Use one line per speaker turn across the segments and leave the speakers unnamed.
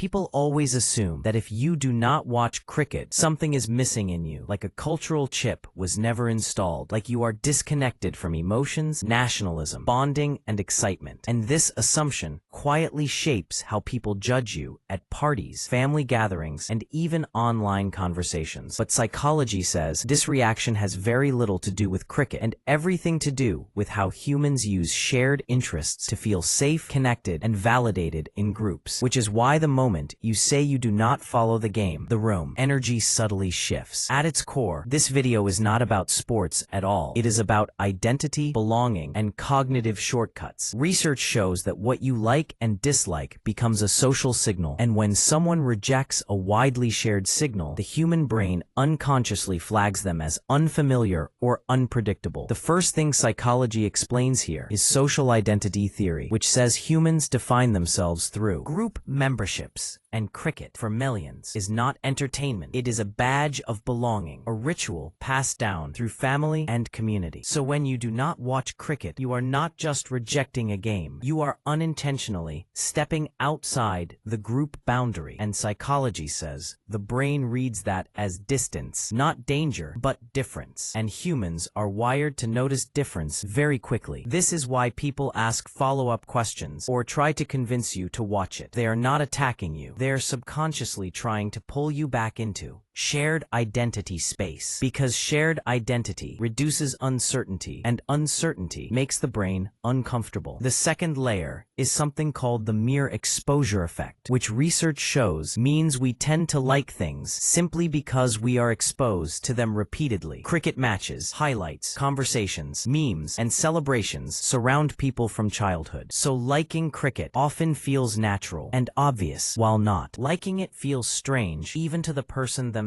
People always assume that if you do not watch cricket, something is missing in you, like a cultural chip was never installed, like you are disconnected from emotions, nationalism, bonding, and excitement. And this assumption quietly shapes how people judge you at parties, family gatherings, and even online conversations. But psychology says this reaction has very little to do with cricket and everything to do with how humans use shared interests to feel safe, connected, and validated in groups. Which is why the moment you say you do not follow the game, the room energy subtly shifts. At its core, this video is not about sports at all. It is about identity, belonging, and cognitive shortcuts. Research shows that what you like and dislike becomes a social signal, and when someone rejects a widely shared signal, the human brain unconsciously flags them as unfamiliar or unpredictable. The first thing psychology explains here is social identity theory, which says humans define themselves through group memberships, and cricket, for millions, is not entertainment. It is a badge of belonging, a ritual passed down through family and community. So when you do not watch cricket, you are not just rejecting a game. You are unintentionally stepping outside the group boundary. And psychology says the brain reads that as distance, not danger, but difference. And humans are wired to notice difference very quickly. This is why people ask follow-up questions or try to convince you to watch it. They are not attacking you. They are subconsciously trying to pull you back into shared identity space, because shared identity reduces uncertainty, and uncertainty makes the brain uncomfortable. The second layer is something called the mere exposure effect, which research shows means we tend to like things simply because we are exposed to them repeatedly. Cricket matches, highlights, conversations, memes, and celebrations surround people from childhood. So liking cricket often feels natural and obvious, while not liking it feels strange even to the person themselves.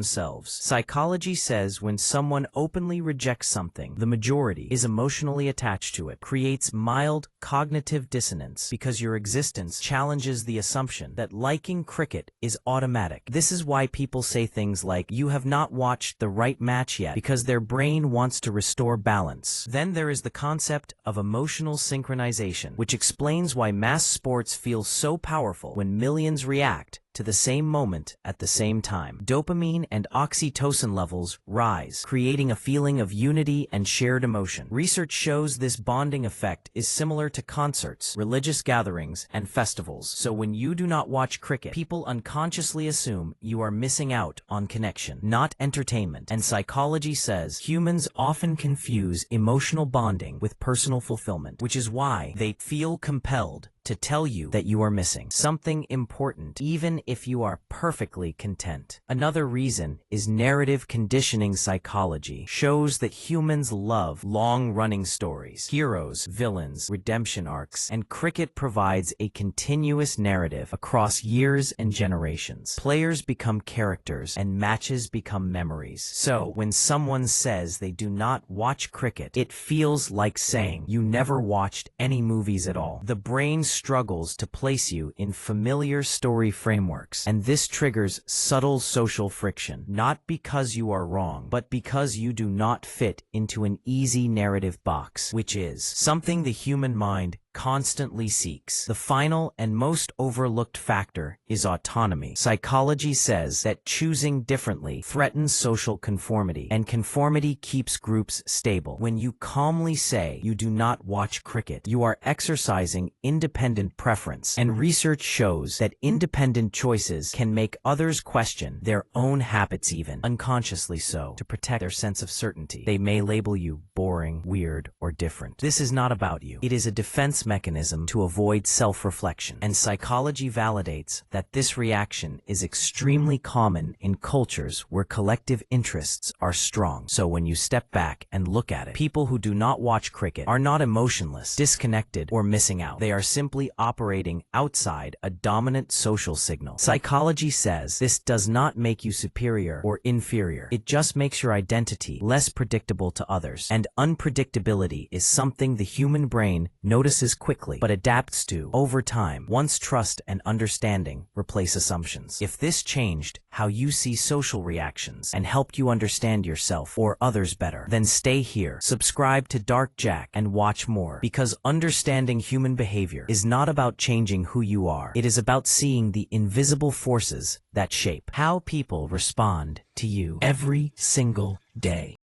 Psychology says when someone openly rejects something, the majority is emotionally attached to it, creates mild cognitive dissonance because your existence challenges the assumption that liking cricket is automatic. This is why people say things like, "You have not watched the right match yet," because their brain wants to restore balance. Then there is the concept of emotional synchronization, which explains why mass sports feel so powerful when millions react to the same moment at the same time. Dopamine and oxytocin levels rise, creating a feeling of unity and shared emotion. Research shows this bonding effect is similar to concerts, religious gatherings, and festivals. So when you do not watch cricket, people unconsciously assume you are missing out on connection, not entertainment. And psychology says humans often confuse emotional bonding with personal fulfillment, which is why they feel compelled to tell you that you are missing something important, even if you are perfectly content. Another reason is narrative conditioning. Psychology shows that humans love long-running stories, heroes, villains, redemption arcs, and cricket provides a continuous narrative across years and generations. Players become characters, and matches become memories. So, when someone says they do not watch cricket, it feels like saying you never watched any movies at all. The brain struggles to place you in familiar story frameworks, and this triggers subtle social friction, not because you are wrong, but because you do not fit into an easy narrative box, which is something the human mind constantly seeks. The final and most overlooked factor is autonomy. Psychology says that choosing differently threatens social conformity, and conformity keeps groups stable. When you calmly say you do not watch cricket, you are exercising independent preference, and research shows that independent choices can make others question their own habits, even unconsciously so, to protect their sense of certainty. They may label you boring, weird, or different. This is not about you. It is a defense mechanism to avoid self-reflection, and psychology validates that this reaction is extremely common in cultures where collective interests are strong. So when you step back and look at it, people who do not watch cricket are not emotionless, disconnected, or missing out. They are simply operating outside a dominant social signal. Psychology says this does not make you superior or inferior. It just makes your identity less predictable to others, and unpredictability is something the human brain notices quickly, but adapts to over time once trust and understanding replace assumptions. If this changed how you see social reactions and helped you understand yourself or others better, then stay here, subscribe to Dark Jack, and watch more, because understanding human behavior is not about changing who you are. It is about seeing the invisible forces that shape how people respond to you every single day.